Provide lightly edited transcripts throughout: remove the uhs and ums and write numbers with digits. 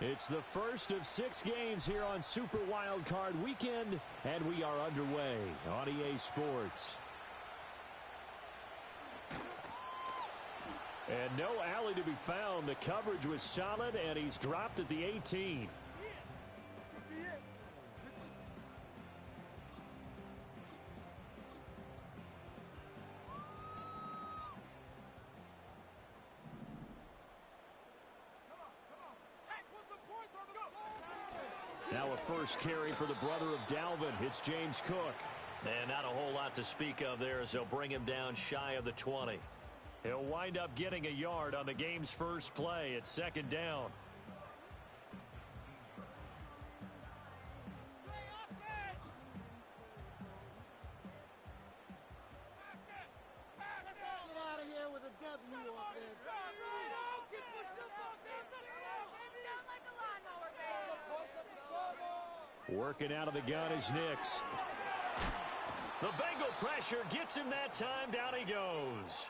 It's the first of 6 games here on Super Wildcard Weekend, and we are underway on EA Sports. And no alley to be found. The coverage was solid, and he's dropped at the 18. Now a first carry for the brother of Dalvin. It's James Cook. And not a whole lot to speak of there as they'll bring him down shy of the 20. He'll wind up getting a yard on the game's first play. It's second down. Get out of here with a W offense. Working out of the gun is Nix. The Bengal pressure gets him that time. Down he goes.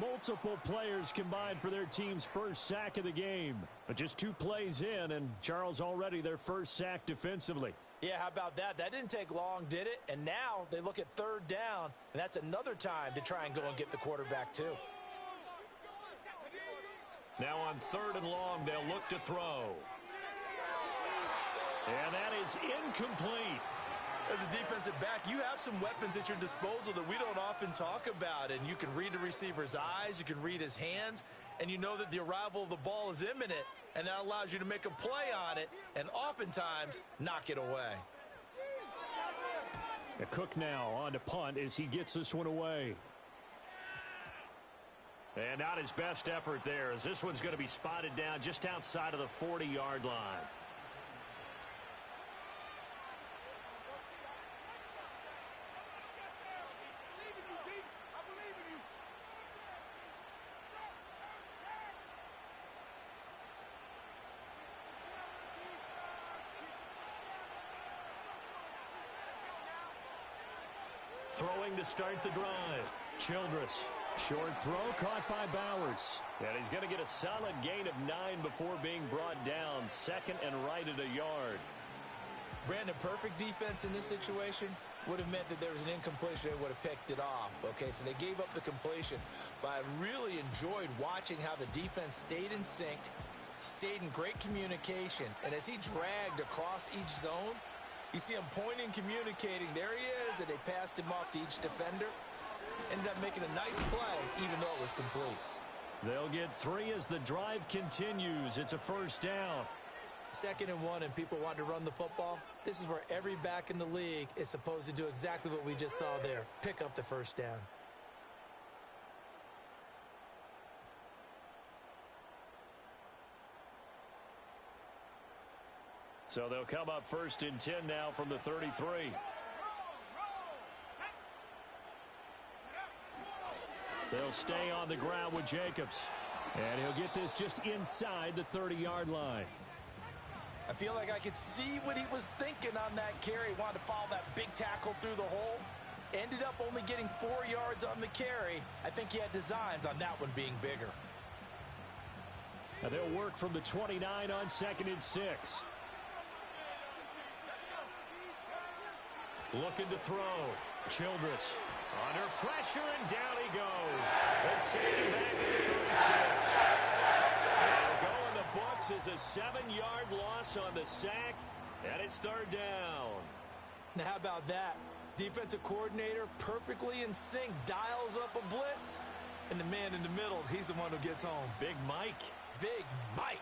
Multiple players combined for their team's first sack of the game. But just 2 plays in, and Charles already their first sack defensively. Yeah, how about that? That didn't take long, did it? And now they look at third down, and that's another time to try and go and get the quarterback too. Now on 3rd and long, they'll look to throw. And that is incomplete. As a defensive back, you have some weapons at your disposal that we don't often talk about. And you can read the receiver's eyes, you can read his hands, and you know that the arrival of the ball is imminent, and that allows you to make a play on it and oftentimes knock it away. Cook now on to punt as he gets this one away. And not his best effort there, as this one's going to be spotted down just outside of the 40-yard line. Throwing to start the drive. Childress. Short throw caught by Bowers. And he's going to get a solid gain of 9 before being brought down. 2nd and right at a yard. Brandon, perfect defense in this situation would have meant that there was an incompletion. They would have picked it off. Okay, so they gave up the completion. But I really enjoyed watching how the defense stayed in sync, stayed in great communication. And as he dragged across each zone, you see him pointing, communicating. There he is, and they passed him off to each defender. Ended up making a nice play, even though it was complete. They'll get 3 as the drive continues. It's a first down. 2nd and 1, and people want to run the football. This is where every back in the league is supposed to do exactly what we just saw there. Pick up the first down. So they'll come up 1st and 10 now from the 33. They'll stay on the ground with Jacobs. And he'll get this just inside the 30-yard line. I feel like I could see what he was thinking on that carry. Wanted to follow that big tackle through the hole. Ended up only getting 4 yards on the carry. I think he had designs on that one being bigger. Now they'll work from the 29 on 2nd and 6. Looking to throw. Childress under pressure, and down he goes. They send him back at the 36. And go in the books as a 7-yard loss on the sack, and it's 3rd down. Now how about that? Defensive coordinator perfectly in sync, dials up a blitz, and the man in the middle, he's the one who gets home. Big Mike. Big Mike.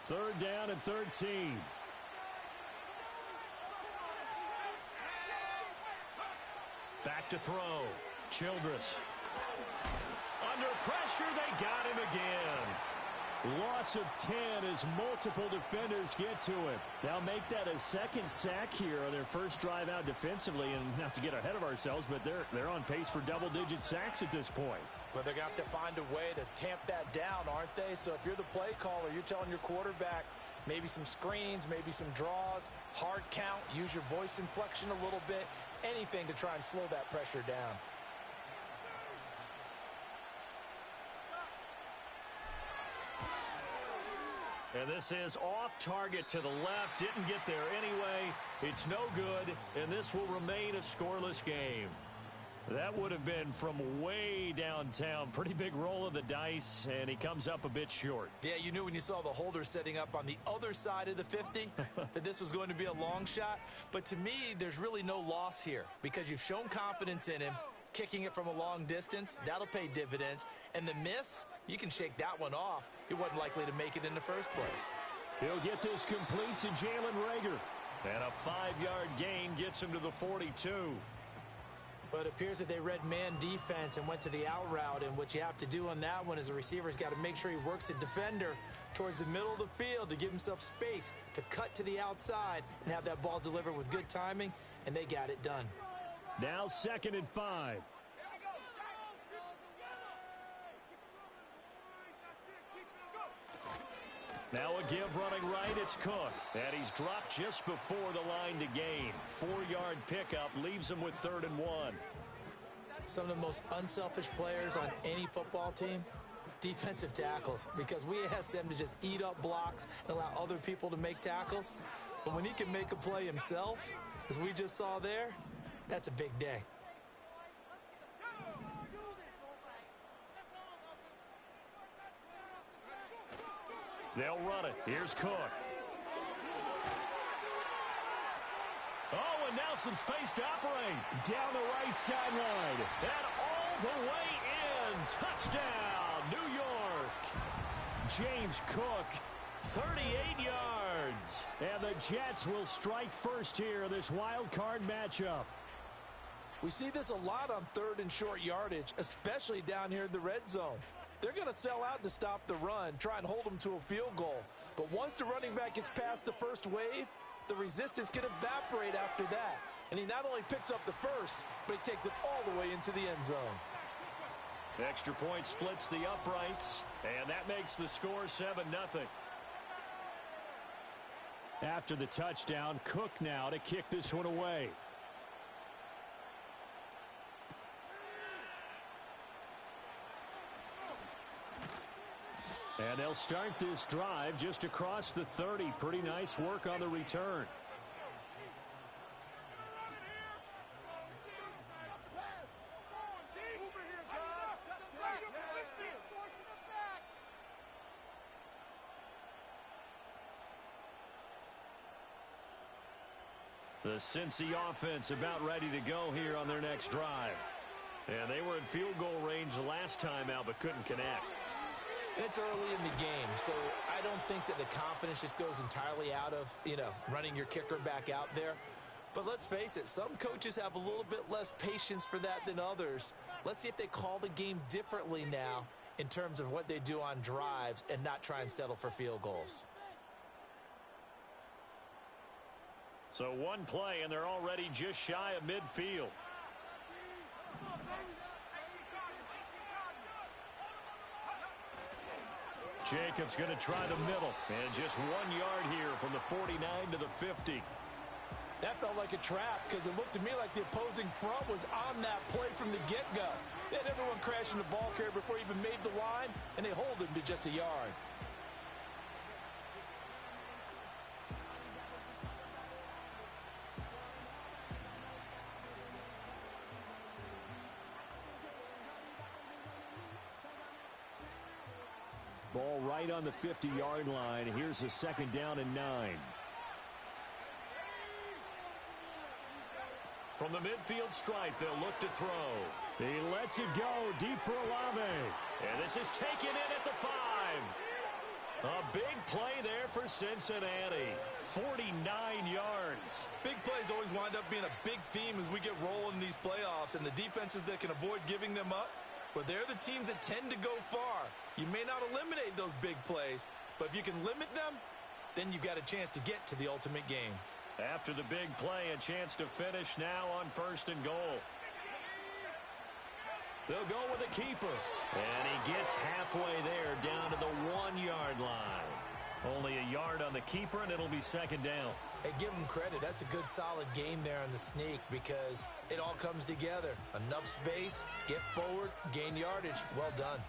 Third down and 13. Back to throw. Childress. Under pressure, they got him again. Loss of 10 as multiple defenders get to him. They'll make that a 2nd sack here on their first drive out defensively. And not to get ahead of ourselves, but they're on pace for double-digit sacks at this point. Well, they're going to have to find a way to tamp that down, aren't they? So if you're the play caller, you're telling your quarterback, Maybe some screens, maybe some draws, hard count, use your voice inflection a little bit, anything to try and slow that pressure down. And this is off target to the left. Didn't get there anyway. It's no good, and this will remain a scoreless game. That would have been from way downtown. Pretty big roll of the dice, and he comes up a bit short. Yeah, you knew when you saw the holder setting up on the other side of the 50 that this was going to be a long shot. But to me, there's really no loss here because you've shown confidence in him. Kicking it from a long distance, that'll pay dividends. And the miss, you can shake that one off. He wasn't likely to make it in the first place. He'll get this complete to Jalen Reagor. And a 5-yard gain gets him to the 42. But it appears that they read man defense and went to the out route. And what you have to do on that one is the receiver's got to make sure he works the defender towards the middle of the field to give himself space to cut to the outside and have that ball delivered with good timing. And they got it done. Now 2nd and 5. Now a give running right, it's Cook. And he's dropped just before the line to gain. 4-yard pickup leaves him with 3rd and 1. Some of the most unselfish players on any football team, defensive tackles, because we ask them to just eat up blocks and allow other people to make tackles. But when he can make a play himself, as we just saw there, that's a big day. They'll run it. Here's Cook. Oh, and now some space to operate. Down the right sideline. And all the way in. Touchdown, New York. James Cook, 38 yards. And the Jets will strike first here in this wild card matchup. We see this a lot on 3rd and short yardage, especially down here in the red zone. They're going to sell out to stop the run, try and hold them to a field goal. But once the running back gets past the first wave, the resistance can evaporate after that. And he not only picks up the first, but he takes it all the way into the end zone. Extra point splits the uprights, and that makes the score 7-0. After the touchdown, Cook now to kick this one away. And they'll start this drive just across the 30. Pretty nice work on the return. The Cincy offense about ready to go here on their next drive. And they were in field goal range last time out but couldn't connect. And it's early in the game, so I don't think that the confidence just goes entirely out of, running your kicker back out there. But let's face it, some coaches have a little bit less patience for that than others. Let's see if they call the game differently now in terms of what they do on drives and not try and settle for field goals. So one play, and they're already just shy of midfield. Jacobs going to try the middle. And just 1 yard here from the 49 to the 50. That felt like a trap because it looked to me like the opposing front was on that play from the get-go. They had everyone crashing the ball carrier before he even made the line, and they hold him to just a yard. Ball right on the 50-yard line. Here's a 2nd down and 9. From the midfield stripe, they'll look to throw. He lets it go deep for Olave. And this is taken in at the 5. A big play there for Cincinnati. 49 yards. Big plays always wind up being a big theme as we get rolling in these playoffs, and the defenses that can avoid giving them up, well, they're the teams that tend to go far. You may not eliminate those big plays, but if you can limit them, then you've got a chance to get to the ultimate game. After the big play, a chance to finish now on 1st and goal. They'll go with a keeper. And he gets halfway there down to the 1 yard line. Only a yard on the keeper, and it'll be second down. Hey, give them credit. That's a good, solid game there on the sneak because it all comes together. Enough space, get forward, gain yardage. Well done.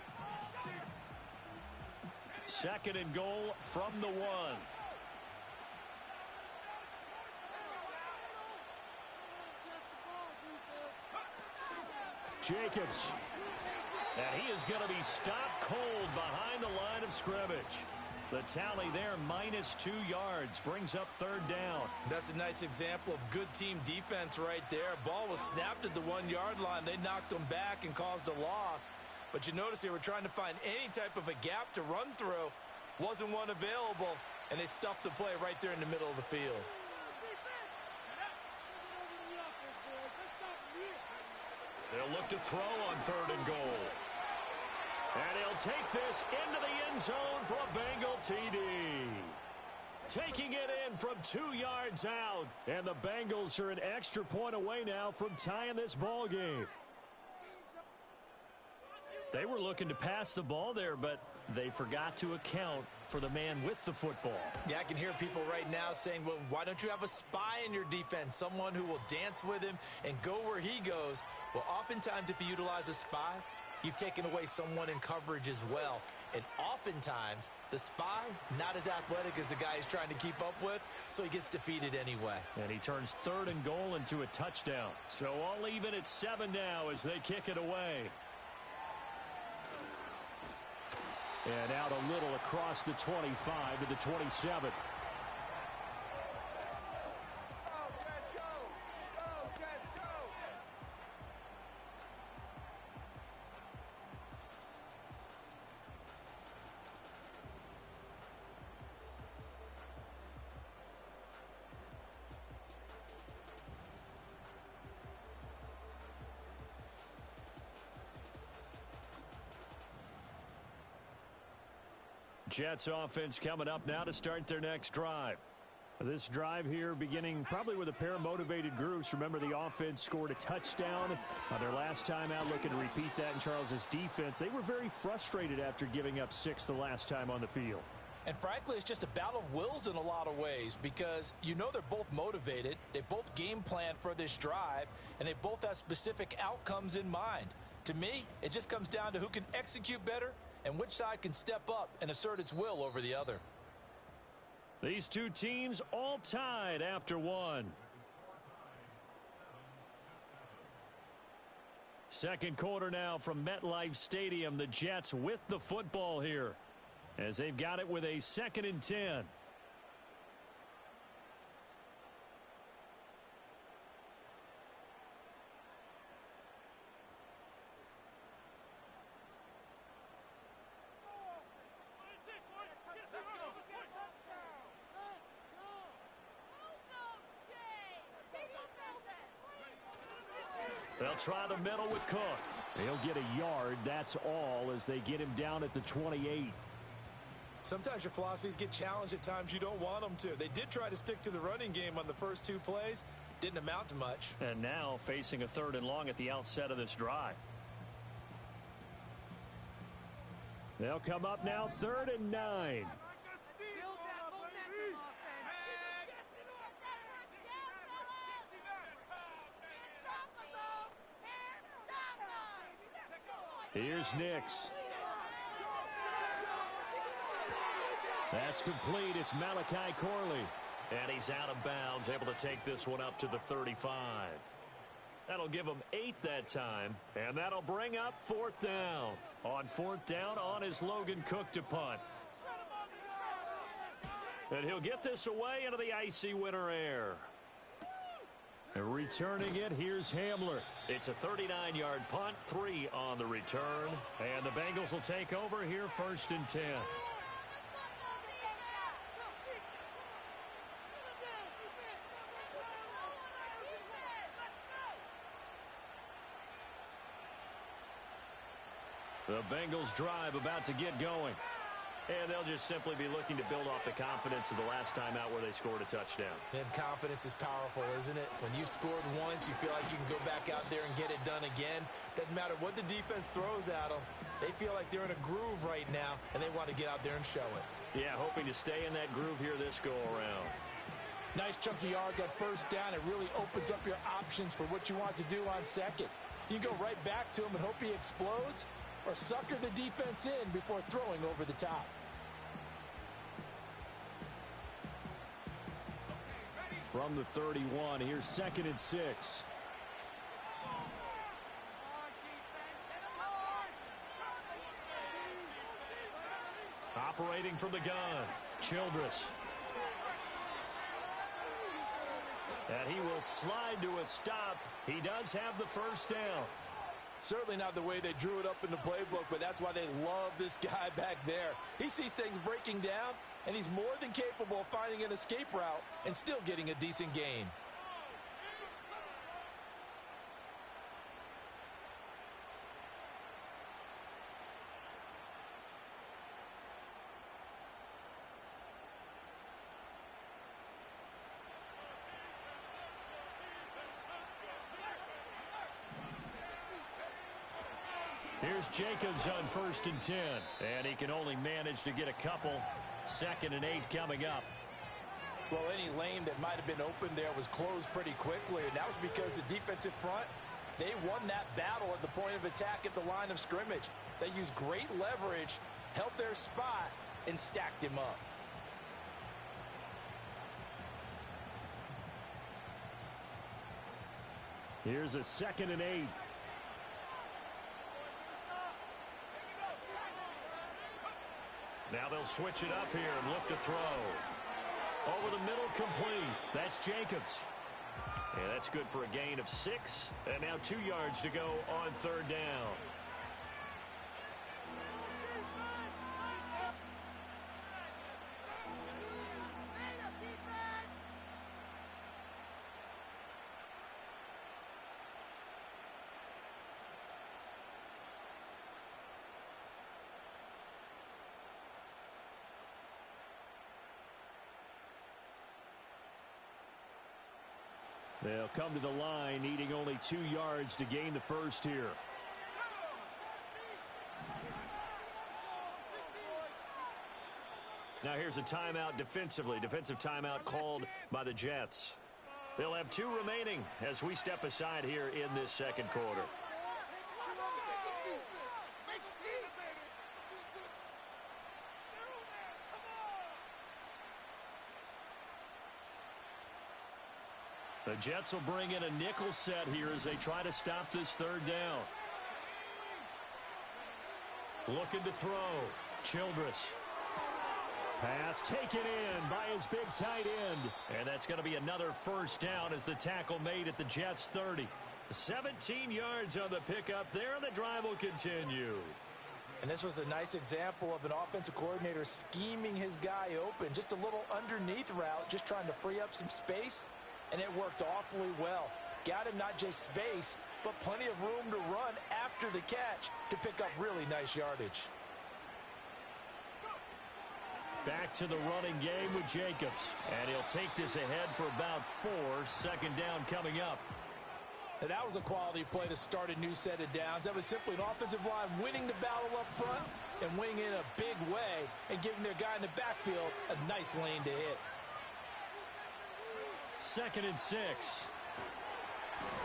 Second and goal from the 1. Jacobs. And he is going to be stopped cold behind the line of scrimmage. The tally there, -2 yards, brings up third down. That's a nice example of good team defense right there. Ball was snapped at the 1-yard line. They knocked them back and caused a loss. But you notice they were trying to find any type of a gap to run through. Wasn't one available, and they stuffed the play right there in the middle of the field. They'll look to throw on third and goal. And he'll take this into the end zone for a Bengal TD. Taking it in from 2 yards out. And the Bengals are an extra point away now from tying this ball game. They were looking to pass the ball there, but they forgot to account for the man with the football. Yeah, I can hear people right now saying, well, why don't you have a spy in your defense, someone who will dance with him and go where he goes? Well, oftentimes if you utilize a spy, you've taken away someone in coverage as well. And oftentimes, the spy, not as athletic as the guy he's trying to keep up with, so he gets defeated anyway. And he turns third and goal into a touchdown. So all even at 7 now as they kick it away. And out a little across the 25 to the 27. Jets offense coming up now to start their next drive. This drive here beginning probably with a pair of motivated groups. Remember, the offense scored a touchdown on their last time out, looking to repeat that in Charles's defense. They were very frustrated after giving up 6 the last time on the field. And frankly, it's just a battle of wills in a lot of ways because you know they're both motivated. They both game plan for this drive, and they both have specific outcomes in mind. To me, it just comes down to who can execute better and which side can step up and assert its will over the other. These two teams all tied after 1. Second quarter now from MetLife Stadium. The Jets with the football here as they've got it with a 2nd and 10. They'll try the middle with Cook. He'll get a yard, that's all, as they get him down at the 28. Sometimes your philosophies get challenged at times you don't want them to. They did try to stick to the running game on the first 2 plays. Didn't amount to much. And now facing a 3rd and long at the outset of this drive. They'll come up now 3rd and 9. Here's Nix. That's complete. It's Malachi Corley. And he's out of bounds, able to take this one up to the 35. That'll give him 8 that time, and that'll bring up 4th down. On 4th down, on is Logan Cook to punt. And he'll get this away into the icy winter air. And returning it, here's Hamler. It's a 39-yard punt, 3 on the return. And the Bengals will take over here 1st and 10. The Bengals drive about to get going. And they'll just simply be looking to build off the confidence of the last time out where they scored a touchdown. And confidence is powerful, isn't it? When you've scored once, you feel like you can go back out there and get it done again. Doesn't matter what the defense throws at them. They feel like they're in a groove right now, and they want to get out there and show it. Yeah, hoping to stay in that groove here this go-around. Nice chunky yards on first down. It really opens up your options for what you want to do on second. You go right back to him and hope he explodes, or sucker the defense in before throwing over the top. From the 31, here's 2nd and 6. Operating from the gun, Childress. And he will slide to a stop. He does have the first down. Certainly not the way they drew it up in the playbook, but that's why they love this guy back there. He sees things breaking down, and he's more than capable of finding an escape route and still getting a decent gain. Here's Jacobs on 1st and 10. And he can only manage to get a couple. 2nd and 8 coming up. Well, any lane that might have been open there was closed pretty quickly, and that was because the defensive front, they won that battle at the point of attack at the line of scrimmage. They used great leverage, held their spot, and stacked him up. Here's a 2nd and 8. Now they'll switch it up here and look to throw. Over the middle, complete. That's Jacobs. And that's good for a gain of 6. And now 2 yards to go on 3rd down. They'll come to the line, needing only 2 yards to gain the first here. Now here's a timeout defensively. Defensive timeout called by the Jets. They'll have 2 remaining as we step aside here in this 2nd quarter. The Jets will bring in a nickel set here as they try to stop this 3rd down. Looking to throw. Childress. Pass taken in by his big tight end. And that's going to be another first down as the tackle made at the Jets' 30. 17 yards on the pickup there, and the drive will continue. And this was a nice example of an offensive coordinator scheming his guy open. Just a little underneath route, just trying to free up some space. And it worked awfully well. Got him not just space, but plenty of room to run after the catch to pick up really nice yardage. Back to the running game with Jacobs. And he'll take this ahead for about 4. 2nd down coming up. And that was a quality play to start a new set of downs. That was simply an offensive line winning the battle up front and winning in a big way and giving their guy in the backfield a nice lane to hit. 2nd and 6.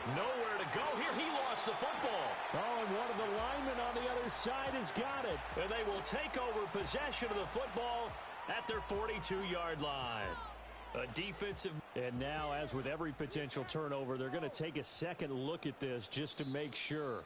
Nowhere to go here. He lost the football. Oh, and one of the linemen on the other side has got it. And they will take over possession of the football at their 42-yard line. A defensive. And now, as with every potential turnover, they're going to take a second look at this just to make sure.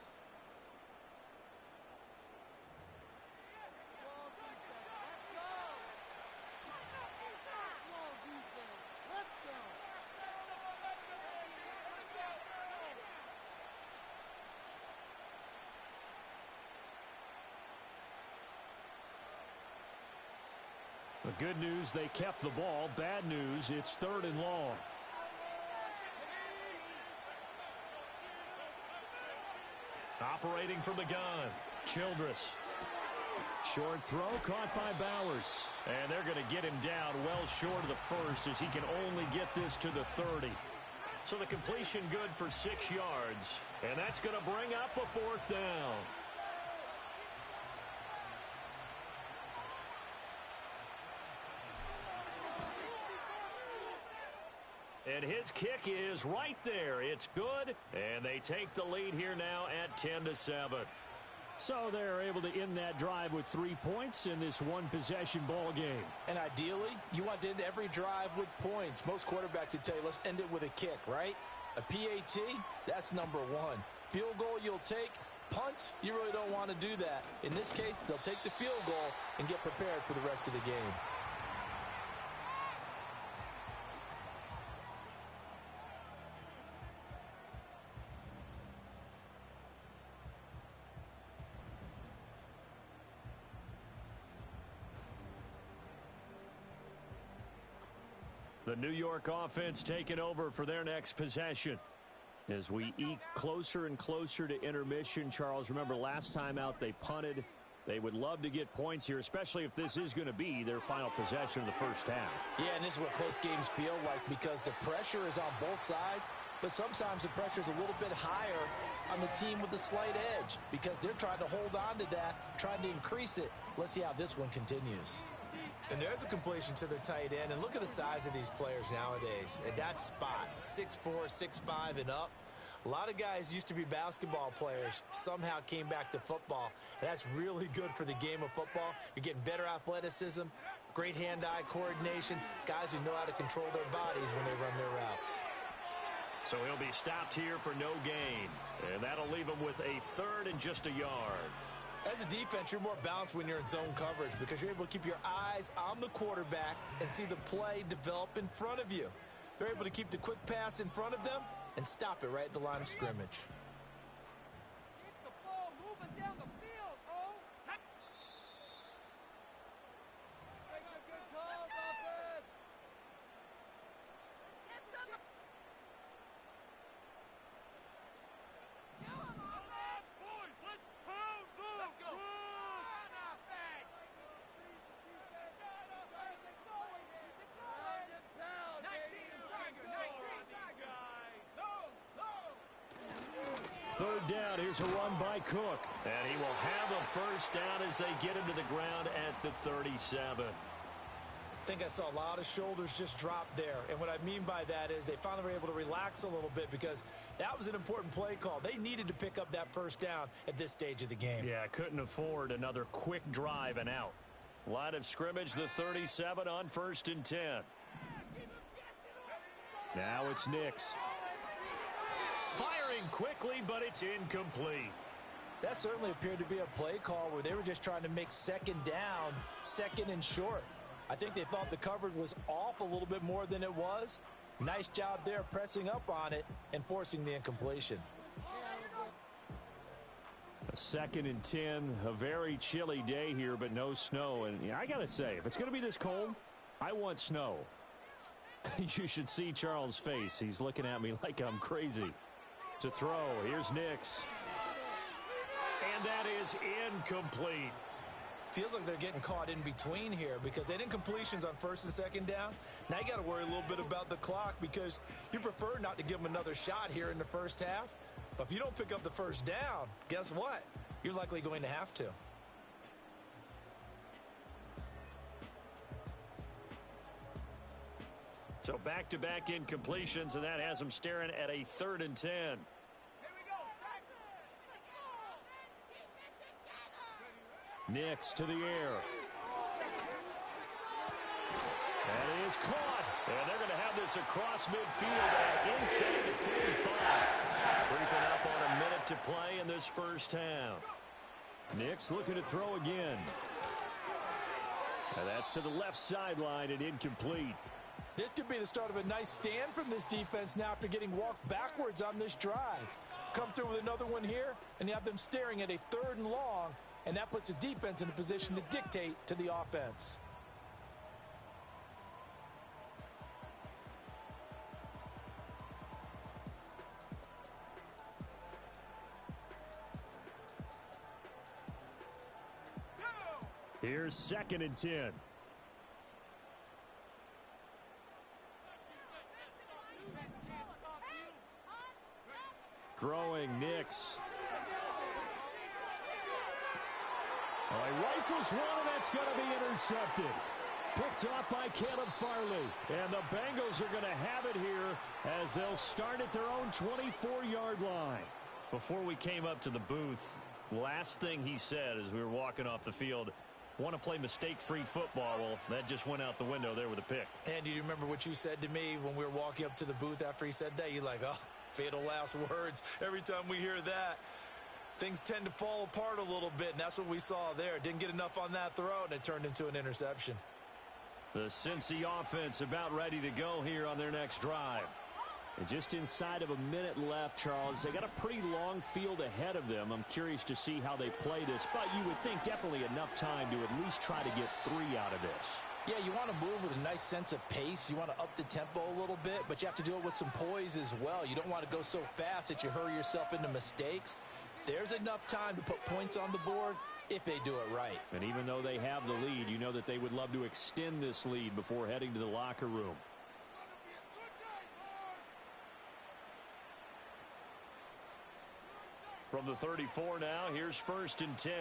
The good news, they kept the ball. Bad news, it's 3rd and long. Operating from the gun, Childress. Short throw caught by Bowers. And they're going to get him down well short of the first as he can only get this to the 30. So the completion good for 6 yards. And that's going to bring up a 4th down. And his kick is right there. It's good, and they take the lead here now at 10-7. So they're able to end that drive with 3 points in this one-possession ball game. And ideally, you want to end every drive with points. Most quarterbacks would tell you, let's end it with a kick, right? A PAT, that's number one. Field goal you'll take. Punts, you really don't want to do that. In this case, they'll take the field goal and get prepared for the rest of the game. The New York offense taking over for their next possession. As we eke closer and closer to intermission, Charles, remember last time out they punted. They would love to get points here, especially if this is going to be their final possession of the first half. Yeah, and this is what close games feel like because the pressure is on both sides, but sometimes the pressure is a little bit higher on the team with the slight edge because they're trying to hold on to that, trying to increase it. Let's see how this one continues. And there's a completion to the tight end. And look at the size of these players nowadays. At that spot, 6'4", 6'5", and up. A lot of guys used to be basketball players, somehow came back to football. And that's really good for the game of football. You're getting better athleticism, great hand-eye coordination, guys who know how to control their bodies when they run their routes. So he'll be stopped here for no gain. And that'll leave him with a third and just a yard. As a defense, you're more balanced when you're in zone coverage because you're able to keep your eyes on the quarterback and see the play develop in front of you. They're able to keep the quick pass in front of them and stop it right at the line of scrimmage. It's the ball moving down the field, oh! Good calls, offense! Third down, here's a run by Cook. And he will have a first down as they get him to the ground at the 37. I think I saw a lot of shoulders just drop there. And what I mean by that is they finally were able to relax a little bit because that was an important play call. They needed to pick up that first down at this stage of the game. Yeah, couldn't afford another quick drive and out. Line of scrimmage, the 37 on 1st and 10. Now it's Nix. Firing quickly, but it's incomplete. That certainly appeared to be a play call where they were just trying to make second down, second and short. I think they thought the coverage was off a little bit more than it was. Nice job there pressing up on it and forcing the incompletion. A 2nd and 10, a very chilly day here, but no snow. And yeah, I got to say, if it's going to be this cold, I want snow. You should see Charles' face. He's looking at me like I'm crazy. To throw, here's Nix. And that is incomplete. Feels like they're getting caught in between here because they had incompletions on 1st and 2nd down. Now you got to worry a little bit about the clock because you prefer not to give them another shot here in the first half. But if you don't pick up the first down, guess what? You're likely going to have to. So back-to-back incompletions, and that has them staring at a 3rd and 10. Nix to the air. That is caught. And they're going to have this across midfield and inside the 45. Creeping up on a minute to play in this first half. Nix looking to throw again. And that's to the left sideline and incomplete. This could be the start of a nice stand from this defense now after getting walked backwards on this drive. Come through with another one here, and you have them staring at a 3rd and long, and that puts the defense in a position to dictate to the offense. Here's 2nd and 10. Throwing Nix. Oh, he rifles one, and that's going to be intercepted. picked off by Caleb Farley. And the Bengals are going to have it here as they'll start at their own 24-yard line. Before we came up to the booth, last thing he said as we were walking off the field, want to play mistake-free football. Well, that just went out the window there with a pick. And do you remember what you said to me when we were walking up to the booth after he said that? You're like, oh, fatal last words. Every time we hear that, things tend to fall apart a little bit, and that's what we saw there. Didn't get enough on that throw, and it turned into an interception. The Cincy offense about ready to go here on their next drive. And just inside of a minute left, Charles. They got a pretty long field ahead of them. I'm curious to see how they play this, but you would think definitely enough time to at least try to get 3 out of this. Yeah, you want to move with a nice sense of pace. You want to up the tempo a little bit, but you have to do it with some poise as well. You don't want to go so fast that you hurry yourself into mistakes. There's enough time to put points on the board if they do it right. And even though they have the lead, you know that they would love to extend this lead before heading to the locker room. From the 34 now, here's 1st and 10.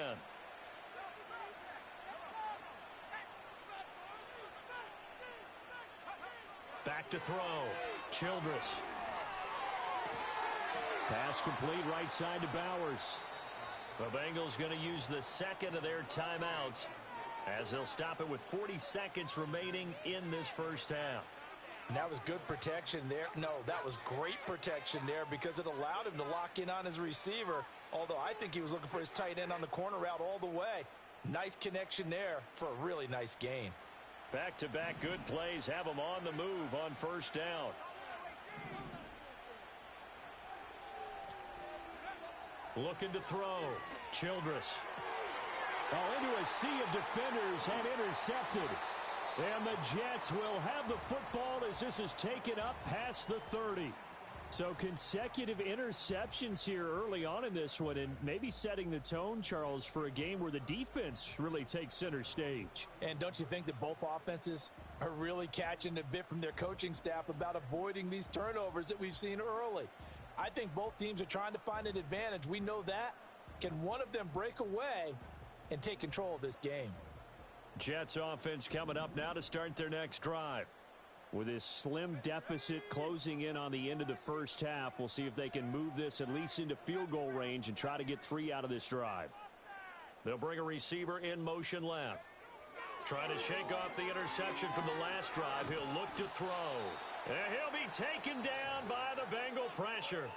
Back to throw. Childress. Pass complete right side to Bowers. The Bengals going to use the second of their timeouts as they'll stop it with 40 seconds remaining in this first half. And that was good protection there. No, that was great protection there because it allowed him to lock in on his receiver, although I think he was looking for his tight end on the corner route all the way. Nice connection there for a really nice gain. Back-to-back good plays have them on the move on 1st down. Looking to throw. Childress. Into a sea of defenders and intercepted. And the Jets will have the football as this is taken up past the 30. So consecutive interceptions here early on in this one, and maybe setting the tone, Charles, for a game where the defense really takes center stage. And don't you think that both offenses are really catching a bit from their coaching staff about avoiding these turnovers that we've seen early? I think both teams are trying to find an advantage. We know that. Can one of them break away and take control of this game? Jets offense coming up now to start their next drive. With this slim deficit closing in on the end of the first half, we'll see if they can move this at least into field goal range and try to get 3 out of this drive. They'll bring a receiver in motion left. Trying to shake off the interception from the last drive. He'll look to throw. And he'll be taken down by the Bengal pressure.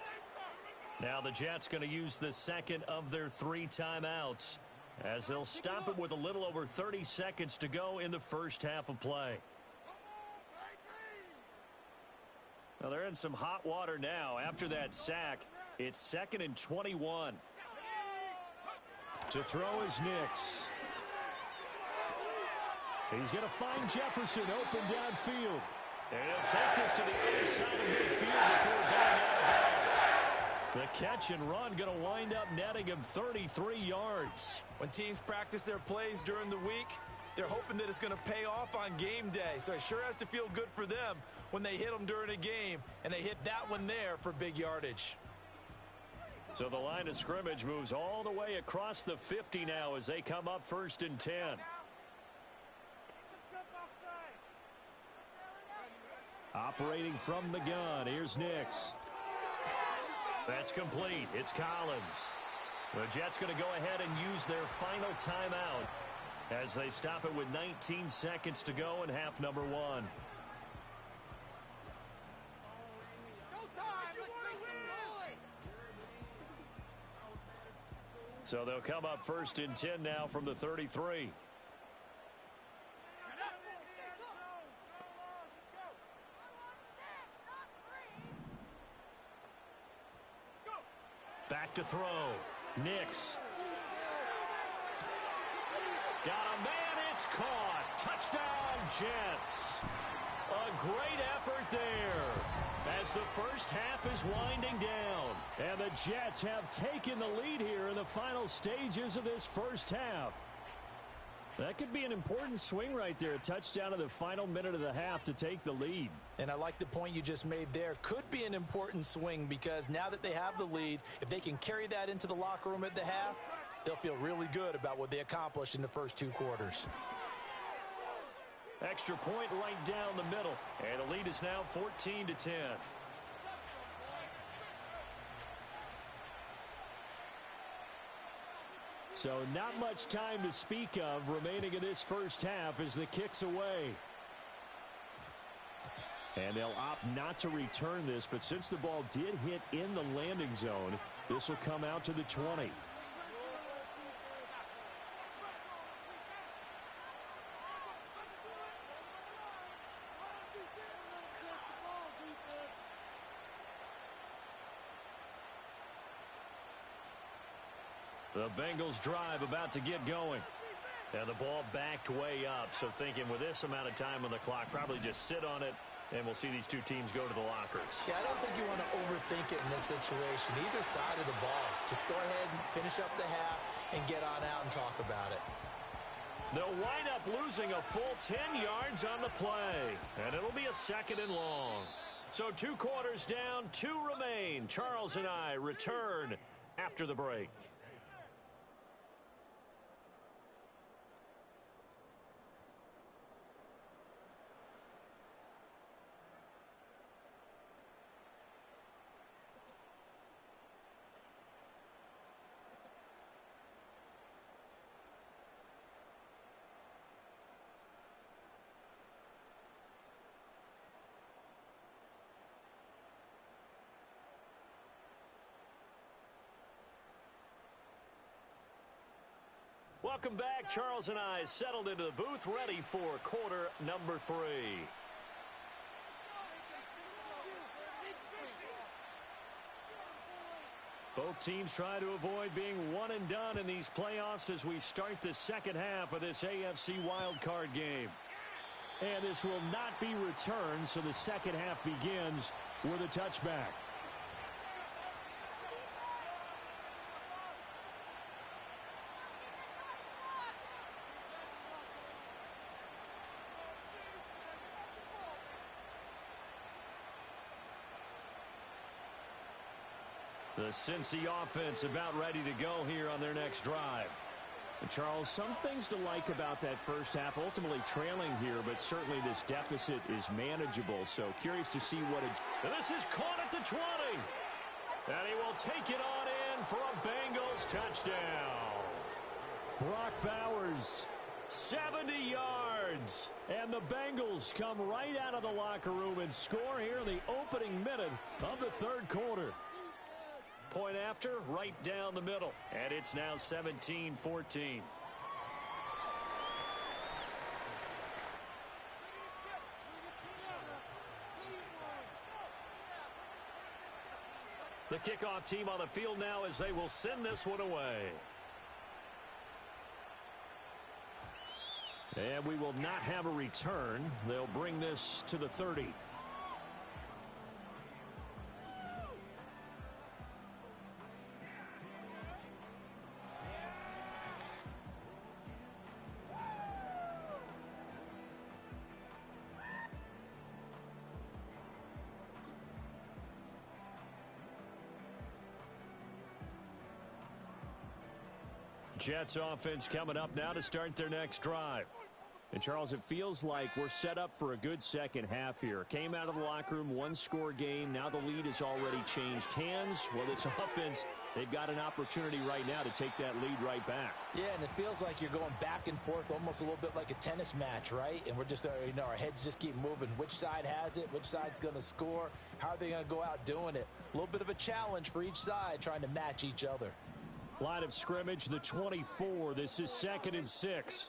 Now the Jets going to use the second of their 3 timeouts as they'll stop it with a little over 30 seconds to go in the first half of play. Well, they're in some hot water now. After that sack, it's 2nd and 21. To throw is Nix. He's going to find Jefferson open downfield. And he'll take this to the other side of midfield before going out of bounds. The catch and run going to wind up netting him 33 yards. When teams practice their plays during the week, they're hoping that it's going to pay off on game day. So it sure has to feel good for them when they hit them during a game, and they hit that one there for big yardage. So the line of scrimmage moves all the way across the 50 now as they come up 1st and 10. Operating from the gun, here's Nix. That's complete. It's Collins. The Jets going to go ahead and use their final timeout as they stop it with 19 seconds to go in half number 1. So they'll come up 1st and 10 now from the 33. Back to throw. Nix. Got a man, it's caught. Touchdown, Jets. A great effort there as the first half is winding down. And the Jets have taken the lead here in the final stages of this first half. That could be an important swing right there. A touchdown in the final minute of the half to take the lead. And I like the point you just made there. Could be an important swing because now that they have the lead, if they can carry that into the locker room at the half, they'll feel really good about what they accomplished in the first 2 quarters. Extra point right down the middle. And the lead is now 14-10. So not much time to speak of remaining in this first half as the kick's away. And they'll opt not to return this, but since the ball did hit in the landing zone, this will come out to the 20. The Bengals drive about to get going. And the ball backed way up, so thinking with this amount of time on the clock, probably just sit on it, and we'll see these two teams go to the lockers. Yeah, I don't think you want to overthink it in this situation. Either side of the ball. Just go ahead and finish up the half and get on out and talk about it. They'll wind up losing a full 10 yards on the play, and it'll be a 2nd and long. So 2 quarters down, 2 remain. Charles and I return after the break. Welcome back. Charles and I settled into the booth, ready for quarter number 3. Both teams try to avoid being one and done in these playoffs as we start the second half of this AFC wildcard game. And this will not be returned, so the second half begins with a touchback. The Cincy offense about ready to go here on their next drive. And Charles, some things to like about that first half. Ultimately trailing here, but certainly this deficit is manageable. So curious to see what it... And this is caught at the 20. And he will take it on in for a Bengals touchdown. Brock Bowers, 70 yards. And the Bengals come right out of the locker room and score here in the opening minute of the third quarter. Point after, right down the middle. And it's now 17-14. The kickoff team on the field now as they will send this one away. And we will not have a return. They'll bring this to the 30. Jets offense coming up now to start their next drive. And Charles, it feels like we're set up for a good second half here. Came out of the locker room, 1-score game. Now the lead has already changed hands. Well, this offense, they've got an opportunity right now to take that lead right back. Yeah, and it feels like you're going back and forth almost a little bit like a tennis match, right? And we're just, our heads just keep moving. Which side has it? Which side's going to score? How are they going to go out doing it? A little bit of a challenge for each side trying to match each other. Line of scrimmage, the 24. This is 2nd and 6.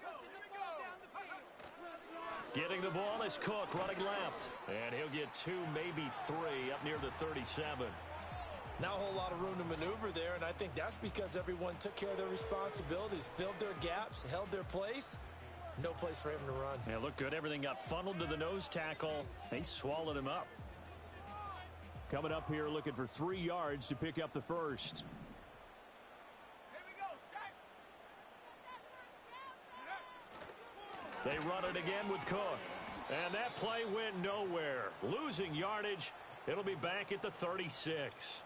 Getting the ball is Cook running left. And he'll get 2, maybe 3 up near the 37. Not a whole lot of room to maneuver there, and I think that's because everyone took care of their responsibilities, filled their gaps, held their place. No place for him to run. Yeah, looked good. Everything got funneled to the nose tackle. They swallowed him up. Coming up here looking for 3 yards to pick up the first. They run it again with Cook. And that play went nowhere. Losing yardage. It'll be back at the 36.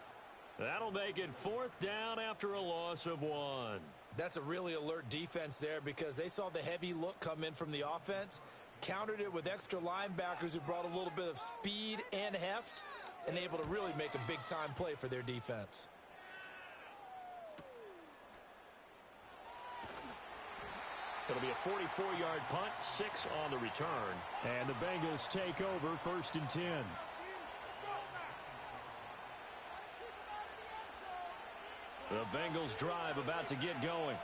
That'll make it 4th down after a loss of 1. That's a really alert defense there because they saw the heavy look come in from the offense. countered it with extra linebackers who brought a little bit of speed and heft and able to really make a big-time play for their defense. It'll be a 44-yard punt, 6 on the return. And the Bengals take over 1st and 10. The Bengals drive about to get going.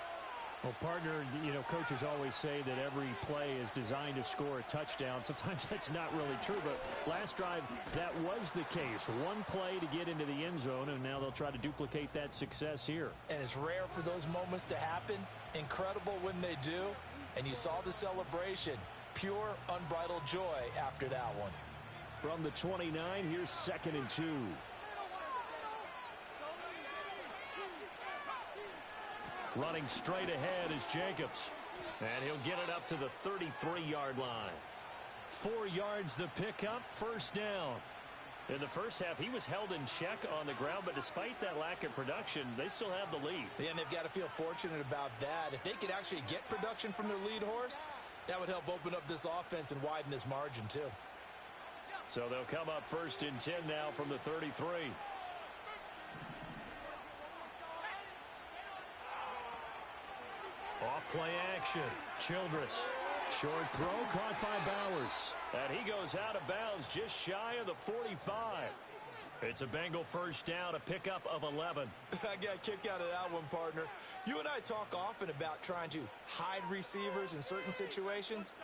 Well, partner, you know, coaches always say that every play is designed to score a touchdown. Sometimes that's not really true, but last drive, that was the case. One play to get into the end zone, and now they'll try to duplicate that success here. And it's rare for those moments to happen. Incredible when they do. And you saw the celebration. Pure, unbridled joy after that one. From the 29, here's 2nd and 2. Running straight ahead is Jacobs. And he'll get it up to the 33-yard line. 4 yards the pickup, 1st down. In the first half, he was held in check on the ground, but despite that lack of production, they still have the lead. Yeah, and they've got to feel fortunate about that. If they could actually get production from their lead horse, that would help open up this offense and widen this margin, too. So they'll come up 1st and 10 now from the 33. Off play action. Childress. Short throw caught by Bowers. And he goes out of bounds just shy of the 45. It's a Bengal 1st down, a pickup of 11. I got a kick out of that one, partner. You and I talk often about trying to hide receivers in certain situations,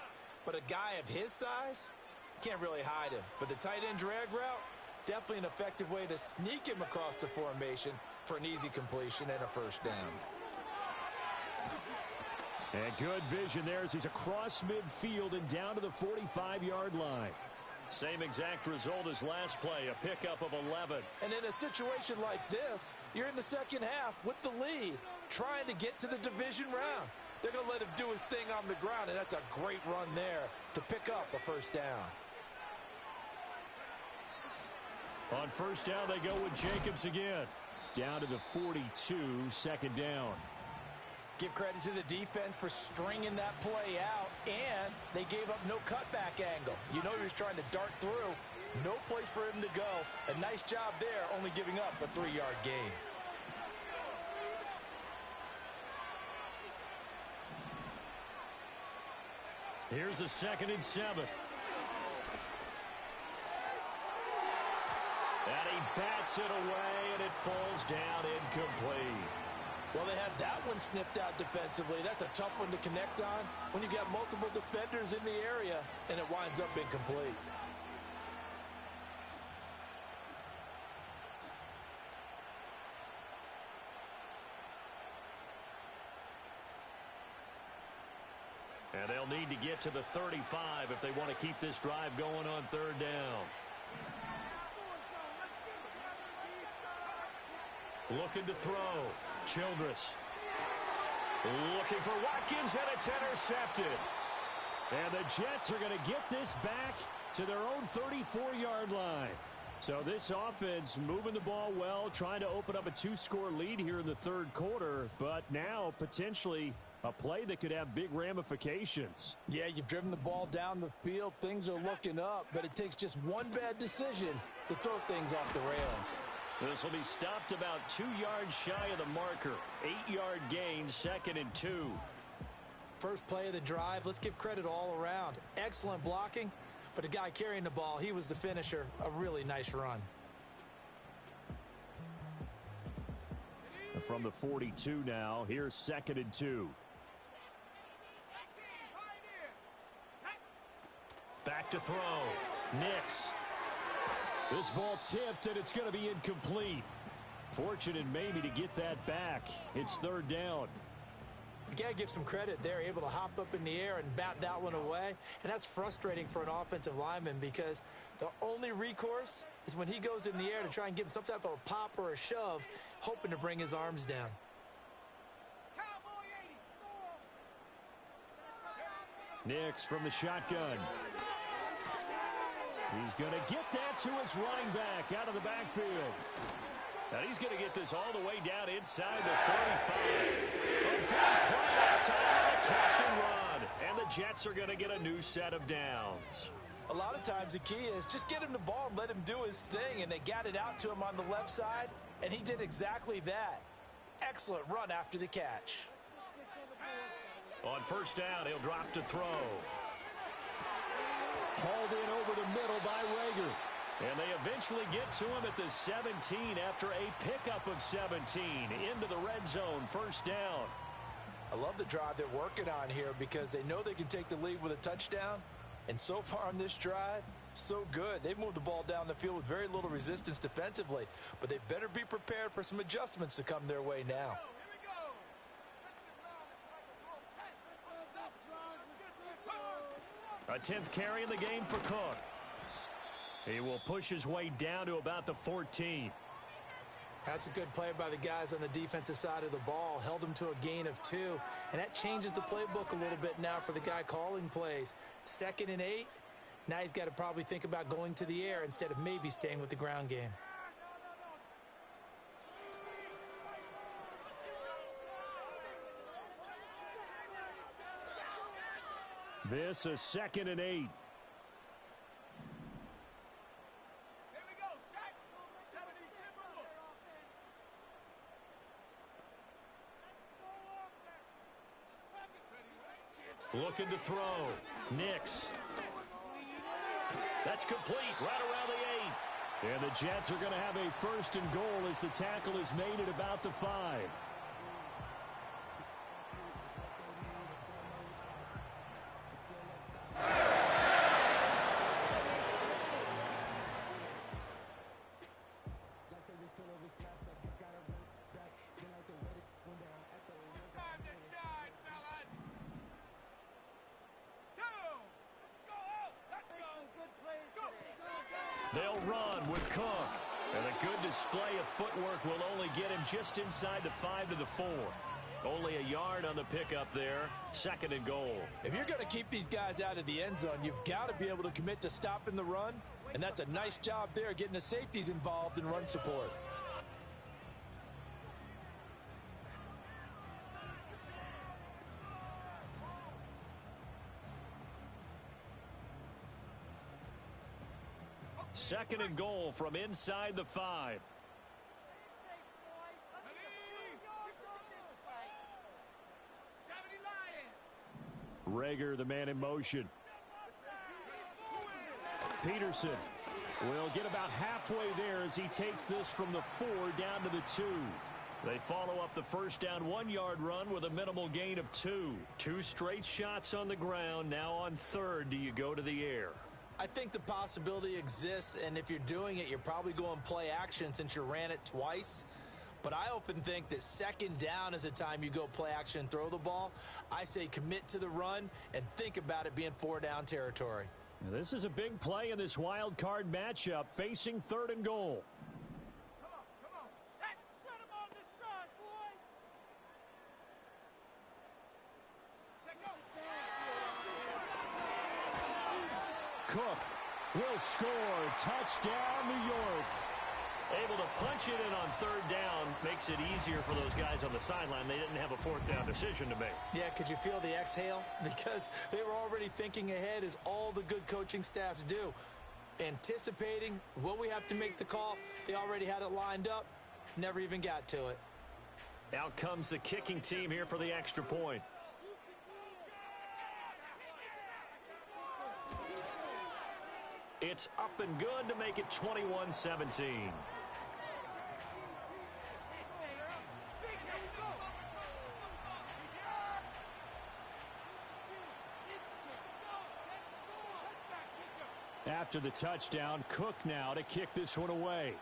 but a guy of his size can't really hide him. But the tight end drag route, definitely an effective way to sneak him across the formation for an easy completion and a 1st down. And good vision there as he's across midfield and down to the 45-yard line. Same exact result as last play, a pickup of 11. And in a situation like this, you're in the second half with the lead, trying to get to the division round. They're going to let him do his thing on the ground, and that's a great run there to pick up a 1st down. On 1st down, they go with Jacobs again. Down to the 42, 2nd down. Give credit to the defense for stringing that play out, and they gave up no cutback angle. You know he was trying to dart through. No place for him to go. A nice job there, only giving up a 3-yard gain. Here's a 2nd and 7. And he bats it away, and it falls down incomplete. Well, they had that one snipped out defensively. That's a tough one to connect on when you got multiple defenders in the area, and it winds up incomplete. And they'll need to get to the 35 if they want to keep this drive going on 3rd down. Looking to throw. Childress. Looking for Watkins, and it's intercepted. And the Jets are going to get this back to their own 34-yard line. So this offense moving the ball well, trying to open up a 2-score lead here in the 3rd quarter, but now potentially a play that could have big ramifications. Yeah, you've driven the ball down the field. Things are looking up, but it takes just one bad decision to throw things off the rails. This will be stopped about 2 yards shy of the marker. 8-yard gain, 2nd and 2. First play of the drive, let's give credit all around. Excellent blocking, but the guy carrying the ball, he was the finisher. A really nice run. From the 42 now, here's 2nd and 2. Back to throw. Nix. This ball tipped, and it's going to be incomplete. Fortunate maybe to get that back. It's 3rd down. You got to give some credit there, able to hop up in the air and bat that one away. And that's frustrating for an offensive lineman because the only recourse is when he goes in the air to try and give him some type of a pop or a shove, hoping to bring his arms down. Nix from the shotgun. He's going to get that to his running back out of the backfield. And he's going to get this all the way down inside the 35. A big play on time, a catch and run. And the the Jets are going to get a new set of downs. A lot of times the key is just get him the ball and let him do his thing, and they got it out to him on the left side, and he did exactly that. Excellent run after the catch. On first down, he'll drop to throw. Hauled in over the middle by Rager. And they eventually get to him at the 17 after a pickup of 17 into the red zone, first down. I love the drive they're working on here because they know they can take the lead with a touchdown. And so far on this drive, so good. They've moved the ball down the field with very little resistance defensively, but they better be prepared for some adjustments to come their way now. A 10th carry in the game for Cook. He will push his way down to about the 14. That's a good play by the guys on the defensive side of the ball. Held him to a gain of 2. And that changes the playbook a little bit now for the guy calling plays. 2nd and 8. Now he's got to probably think about going to the air instead of maybe staying with the ground game. This is 2nd and 8. Looking to throw. Nix. That's complete right around the 8. And the Jets are going to have a 1st and goal as the tackle is made at about the 5. They'll run with Cook. And a good display of footwork will only get him just inside the 5 to the 4. Only a yard on the pickup there. 2nd and goal. If you're going to keep these guys out of the end zone, you've got to be able to commit to stopping the run. And that's a nice job there, getting the safeties involved in run support. Second and goal from inside the 5. Rager, the man in motion. Peterson will get about halfway there as he takes this from the 4 down to the 2. They follow up the first down 1-yard run with a minimal gain of 2. 2 straight shots on the ground. Now on 3rd, do you go to the air? I think the possibility exists, and if you're doing it, you're probably going play action since you ran it twice. But I often think that 2nd down is the time you go play action and throw the ball. I say commit to the run and think about it being 4-down territory. This is a big play in this wild card matchup, facing 3rd and goal. Come on. Set him on this drive, boys. Cook will score. Touchdown, New York. Able to punch it in on 3rd down makes it easier for those guys on the sideline. They didn't have a 4th down decision to make. Yeah, could you feel the exhale? Because they were already thinking ahead, as all the good coaching staffs do. Anticipating, will we have to make the call? They already had it lined up. Never even got to it. Out comes the kicking team here for the extra point. It's up and good to make it 21-17. After the touchdown, Cook now to kick this one away.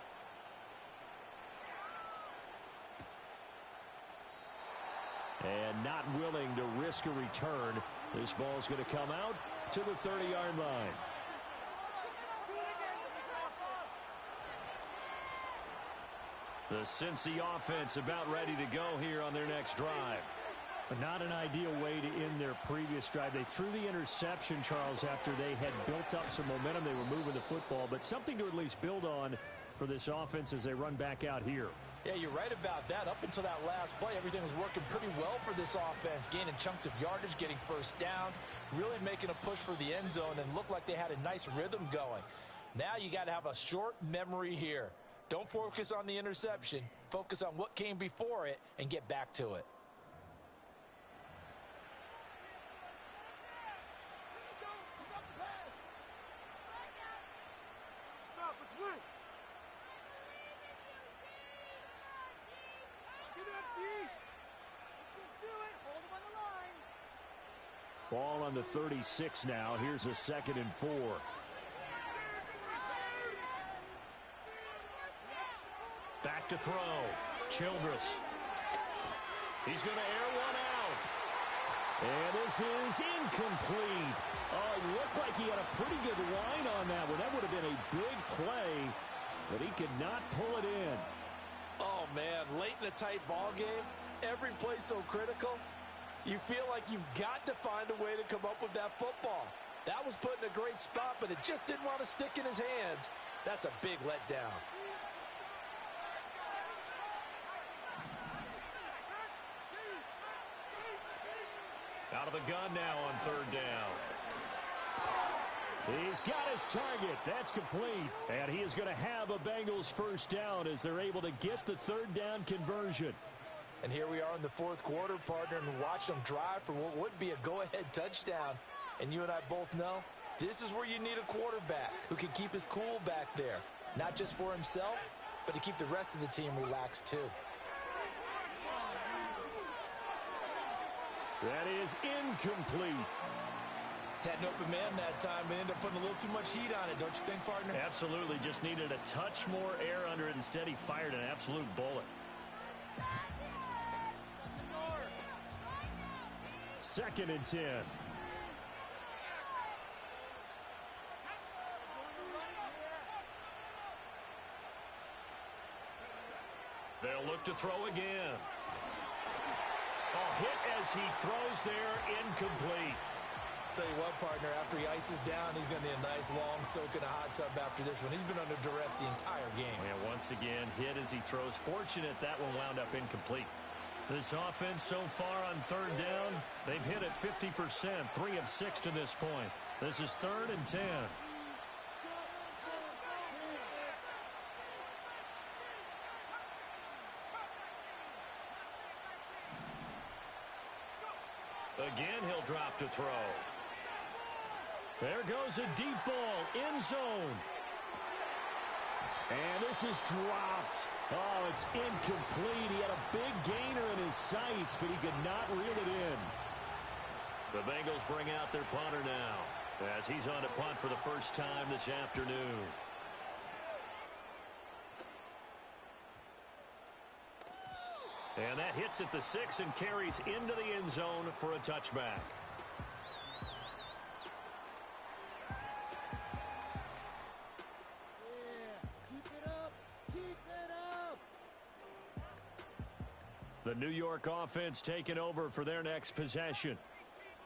And not willing to risk a return. This ball's going to come out to the 30-yard line. The Cincy offense about ready to go here on their next drive. But not an ideal way to end their previous drive. They threw the interception, Charles, after they had built up some momentum. They were moving the football, but something to at least build on for this offense as they run back out here. Yeah, you're right about that. Up until that last play, everything was working pretty well for this offense, gaining chunks of yardage, getting first downs, really making a push for the end zone, and looked like they had a nice rhythm going. Now you got to have a short memory here. Don't focus on the interception. Focus on what came before it and get back to it. Ball on the 36 now. Here's a 2nd and 4. Back to throw. Childress. He's going to air one out. And this is incomplete. Oh, it looked like he had a pretty good line on that one. That would have been a big play, but he could not pull it in. Oh, man, late in a tight ball game, every play so critical. You feel like you've got to find a way to come up with that football. That was put in a great spot, but it just didn't want to stick in his hands. That's a big letdown. Out of the gun now on 3rd down. He's got his target. That's complete. And he is going to have a Bengals first down as they're able to get the 3rd down conversion. And here we are in the 4th quarter, partner, and watch them drive for what would be a go-ahead touchdown. And you and I both know this is where you need a quarterback who can keep his cool back there. Not just for himself, but to keep the rest of the team relaxed too. That is incomplete. Had an open man that time, but ended up putting a little too much heat on it, don't you think, partner? Absolutely. Just needed a touch more air under it. Instead, he fired an absolute bullet. 2nd and 10. They'll look to throw again. A hit as he throws there, incomplete. Tell you what, partner, after he ices down, he's going to need a nice long soak in a hot tub after this one. He's been under duress the entire game. And once again, hit as he throws. Fortunate that one wound up incomplete. This offense so far on 3rd down, they've hit it 50%, 3 of 6 to this point. This is 3rd and 10. Again, he'll drop to throw. There goes a deep ball, end zone. And this is dropped. Oh, it's incomplete. He had a big gainer in his sights, but he could not reel it in. The Bengals bring out their punter now as he's on to punt for the first time this afternoon. And that hits at the 6 and carries into the end zone for a touchback. The New York offense taking over for their next possession.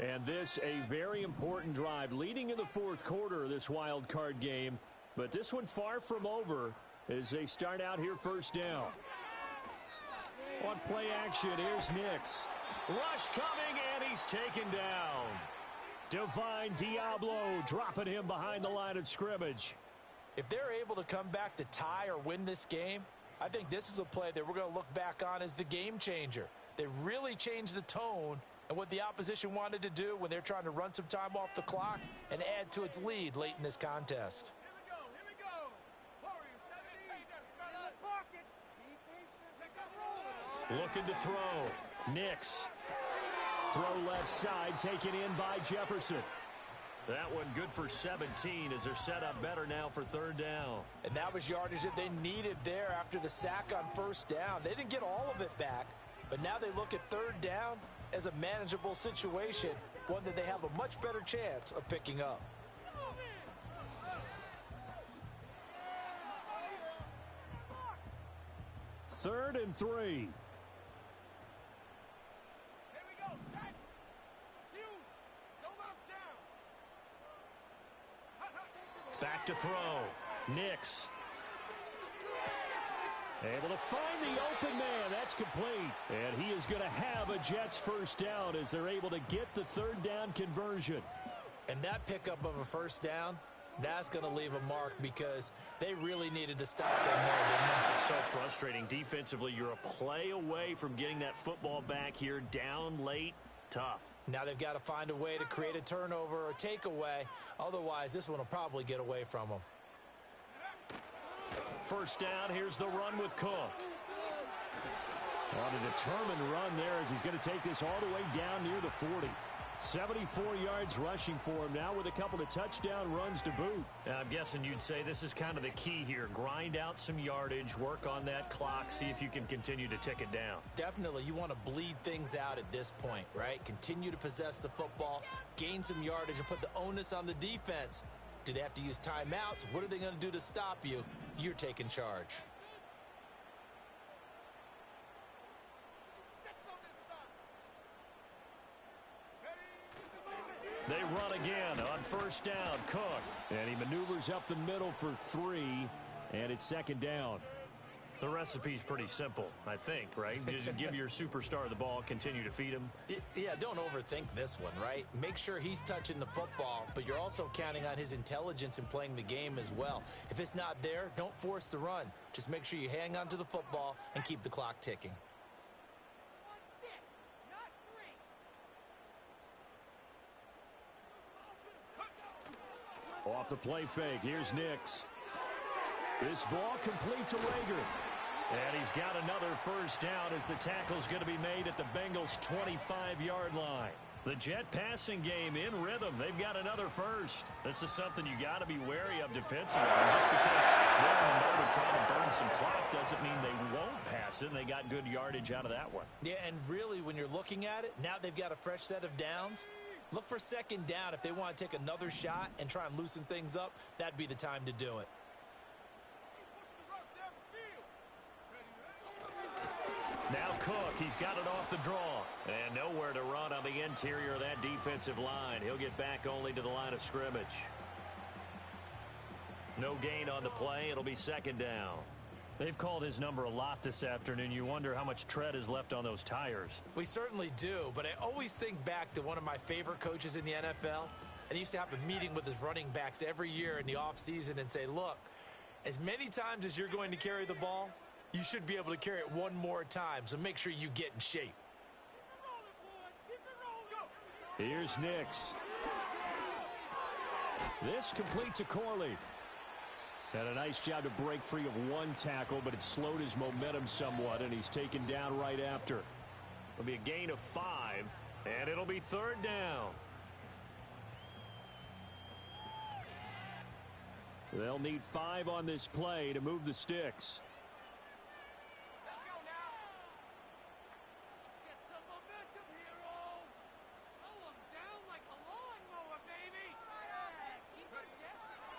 And this a very important drive leading in the 4th quarter of this wild card game. But this one far from over as they start out here 1st down. On play action, here's Nix. Rush coming, and he's taken down. Divine Diablo dropping him behind the line of scrimmage. If they're able to come back to tie or win this game, I think this is a play that we're going to look back on as the game changer. They really changed the tone and what the opposition wanted to do when they're trying to run some time off the clock and add to its lead late in this contest. Looking to throw. Nix. Throw left side, taken in by Jefferson. That one good for 17 as they're set up better now for 3rd down. And that was yardage that they needed there after the sack on 1st down. They didn't get all of it back, but now they look at 3rd down as a manageable situation, one that they have a much better chance of picking up. Third and 3. Back to throw. Nix. Able to find the open man. That's complete. And he is going to have a Jets first down as they're able to get the third down conversion. And that pickup of a first down, that's going to leave a mark because they really needed to stop them there, didn't they? So frustrating. Defensively, you're a play away from getting that football back here down late. Tough. Now they've got to find a way to create a turnover or takeaway. Otherwise, this one will probably get away from them. First down, here's the run with Cook. On a determined run there as he's going to take this all the way down near the 40. 74 yards rushing for him now with a couple of touchdown runs to boot. I'm guessing you'd say this is kind of the key here. Grind out some yardage, work on that clock, see if you can continue to tick it down. Definitely, you want to bleed things out at this point, right? Continue to possess the football, gain some yardage, and put the onus on the defense. Do they have to use timeouts? What are they going to do to stop you? You're taking charge. They run again on first down. Cook. And he maneuvers up the middle for 3. And it's second down. The recipe's pretty simple, I think, right? Just give your superstar the ball, continue to feed him. Yeah, don't overthink this one, right? Make sure he's touching the football, but you're also counting on his intelligence in playing the game as well. If it's not there, don't force the run. Just make sure you hang on to the football and keep the clock ticking. Off the play fake, here's Nix. This ball complete to Rager. And he's got another first down as the tackle's going to be made at the Bengals' 25-yard line. The Jet passing game in rhythm. They've got another first. This is something you got to be wary of defensively. Just because they're in the mode of trying to burn some clock doesn't mean they won't pass it. And they got good yardage out of that one. Yeah, and really, when you're looking at it, now they've got a fresh set of downs. Look for second down. If they want to take another shot and try and loosen things up, that'd be the time to do it. Now Cook, he's got it off the draw. And nowhere to run on the interior of that defensive line. He'll get back only to the line of scrimmage. No gain on the play. It'll be second down. They've called his number a lot this afternoon. You wonder how much tread is left on those tires. We certainly do, but I always think back to one of my favorite coaches in the NFL. And he used to have a meeting with his running backs every year in the offseason and say, look, as many times as you're going to carry the ball, you should be able to carry it one more time, so make sure you get in shape. Here's Nix. This complete to Corley. Had a nice job to break free of one tackle, but it slowed his momentum somewhat, and he's taken down right after. It'll be a gain of 5, and it'll be third down. They'll need 5 on this play to move the sticks.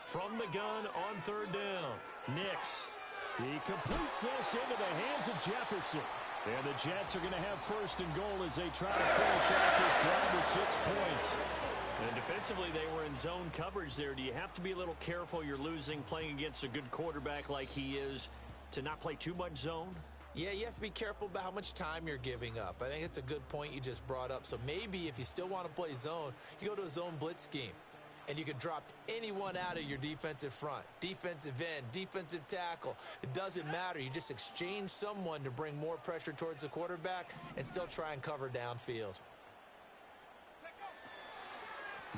From the gun on third down, Nix. He completes this into the hands of Jefferson. And the Jets are going to have first and goal as they try to finish off this drive with 6 points. And defensively, they were in zone coverage there. Do you have to be a little careful? You're losing, playing against a good quarterback like he is, to not play too much zone? Yeah, you have to be careful about how much time you're giving up. I think it's a good point you just brought up. So maybe if you still want to play zone, you go to a zone blitz scheme. And you can drop anyone out of your defensive front, defensive end, defensive tackle. It doesn't matter. You just exchange someone to bring more pressure towards the quarterback and still try and cover downfield.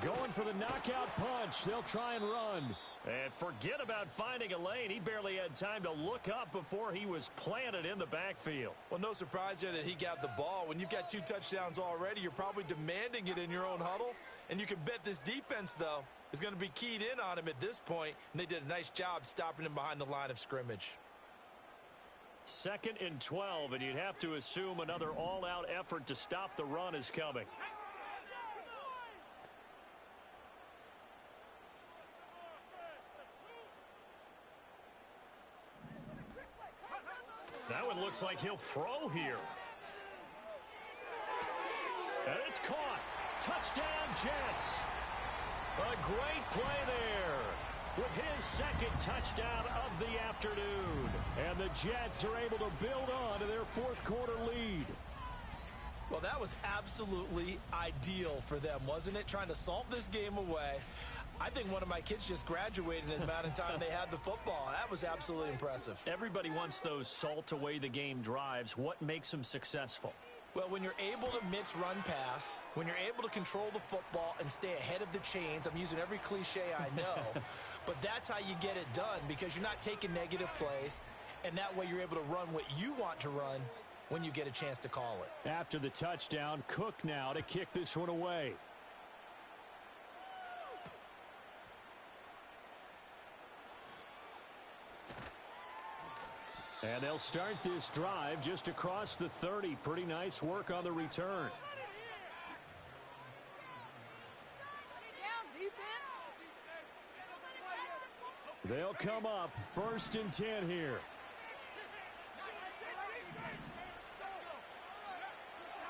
Going for the knockout punch. They'll try and run. And forget about finding a lane. He barely had time to look up before he was planted in the backfield. Well, no surprise there that he got the ball. When you've got 2 touchdowns already, you're probably demanding it in your own huddle. And you can bet this defense, though, is going to be keyed in on him at this point. And they did a nice job stopping him behind the line of scrimmage. 2nd and 12, and you'd have to assume another all-out effort to stop the run is coming. That one looks like he'll throw here. And it's caught. Touchdown, Jets. A great play there. with his second touchdown of the afternoon. And the Jets are able to build on to their fourth quarter lead. Well, that was absolutely ideal for them, wasn't it? Trying to salt this game away. I think one of my kids just graduated in the amount of time they had the football. That was absolutely impressive. Everybody wants those salt away the game drives. What makes them successful? Well, when you're able to mix run pass, when you're able to control the football and stay ahead of the chains, I'm using every cliche I know, but that's how you get it done because you're not taking negative plays, and that way you're able to run what you want to run when you get a chance to call it. After the touchdown, Cook now to kick this one away. And they'll start this drive just across the 30. Pretty nice work on the return. They'll come up 1st and 10 here.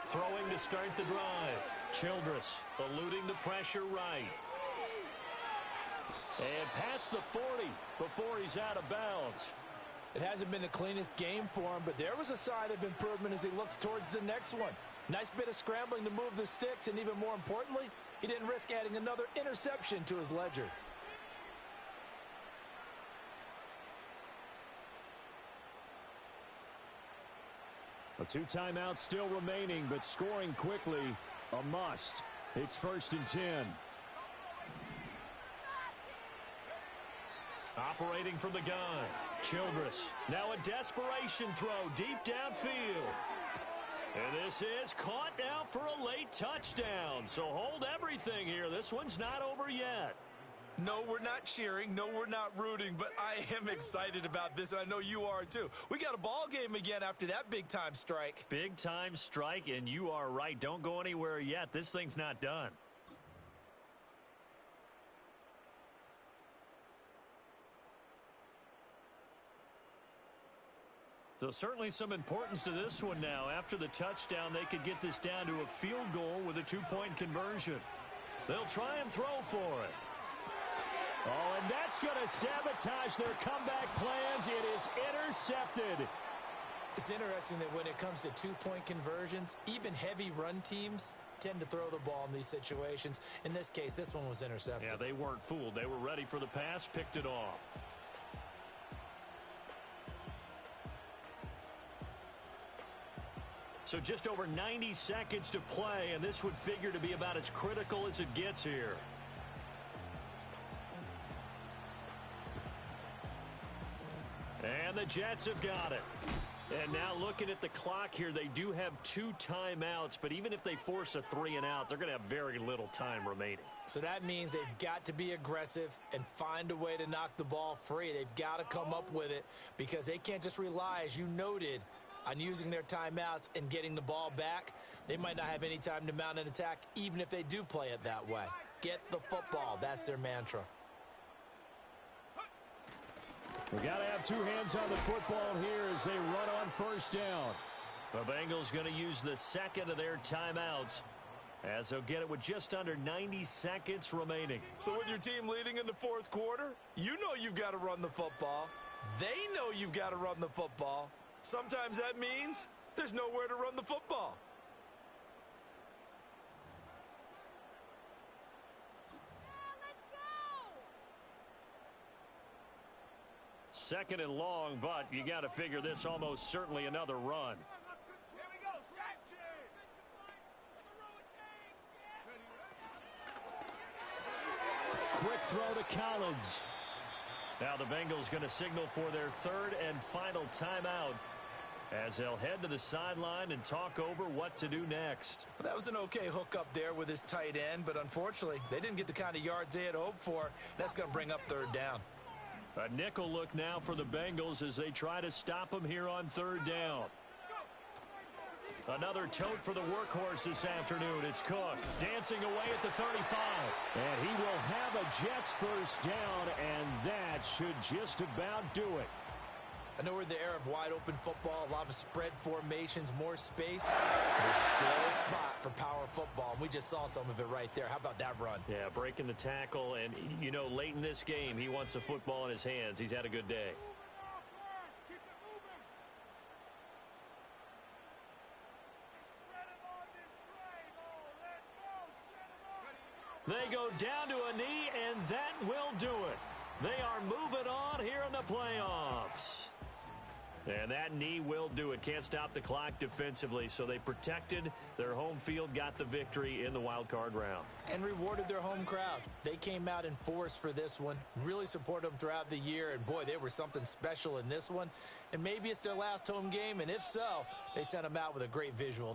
Throwing to start the drive. Childress eluding the pressure right. And past the 40 before he's out of bounds. It hasn't been the cleanest game for him, but there was a sign of improvement as he looks towards the next one. Nice bit of scrambling to move the sticks, and even more importantly, he didn't risk adding another interception to his ledger. A 2 timeouts still remaining, but scoring quickly, a must. It's 1st and 10. Operating from the gun. Childress. Now a desperation throw deep downfield. And this is caught now for a late touchdown. So hold everything here. This one's not over yet. No, we're not cheering. No, we're not rooting. But I am excited about this, and I know you are too. We got a ball game again after that big-time strike. Big-time strike, and you are right. Don't go anywhere yet. This thing's not done. So certainly some importance to this one now. After the touchdown, they could get this down to a field goal with a 2-point conversion. They'll try and throw for it. Oh, and that's going to sabotage their comeback plans. It is intercepted. It's interesting that when it comes to 2-point conversions, even heavy run teams tend to throw the ball in these situations. In this case, this one was intercepted. Yeah, they weren't fooled. They were ready for the pass, picked it off. So just over 90 seconds to play, and this would figure to be about as critical as it gets here. And the Jets have got it. And now looking at the clock here, they do have 2 timeouts, but even if they force a 3-and-out, they're going to have very little time remaining. So that means they've got to be aggressive and find a way to knock the ball free. They've got to come up with it because they can't just rely, as you noted, on using their timeouts and getting the ball back. They might not have any time to mount an attack, even if they do play it that way. Get the football. That's their mantra. We got to have 2 hands on the football here as they run on 1st down. The Bengals going to use the second of their timeouts as they'll get it with just under 90 seconds remaining. So with your team leading in the 4th quarter, you know you've got to run the football. They know you've got to run the football. Sometimes that means there's nowhere to run the football. Second and long, but you got to figure this almost certainly another run. Quick throw to Collins. Now the Bengals going to signal for their 3rd and final timeout as they'll head to the sideline and talk over what to do next. Well, that was an okay hookup there with his tight end, but unfortunately, they didn't get the kind of yards they had hoped for. That's going to bring up 3rd down. A nickel look now for the Bengals as they try to stop him here on 3rd down. Another tote for the workhorse this afternoon. It's Cook dancing away at the 35. And he will have a Jets 1st down, and that should just about do it. I know we're in the era of wide open football, a lot of spread formations, more space. There's still a spot for power football. We just saw some of it right there. How about that run? Yeah, breaking the tackle, and, you know, late in this game, he wants the football in his hands. He's had a good day. They go down to a knee, and that will do it. They are moving on here in the playoffs. And that knee will do it. Can't stop the clock defensively, so they protected their home field, got the victory in the wild card round. And rewarded their home crowd. They came out in force for this one, really supported them throughout the year, and boy, they were something special in this one. And maybe it's their last home game, and if so, they sent them out with a great visual.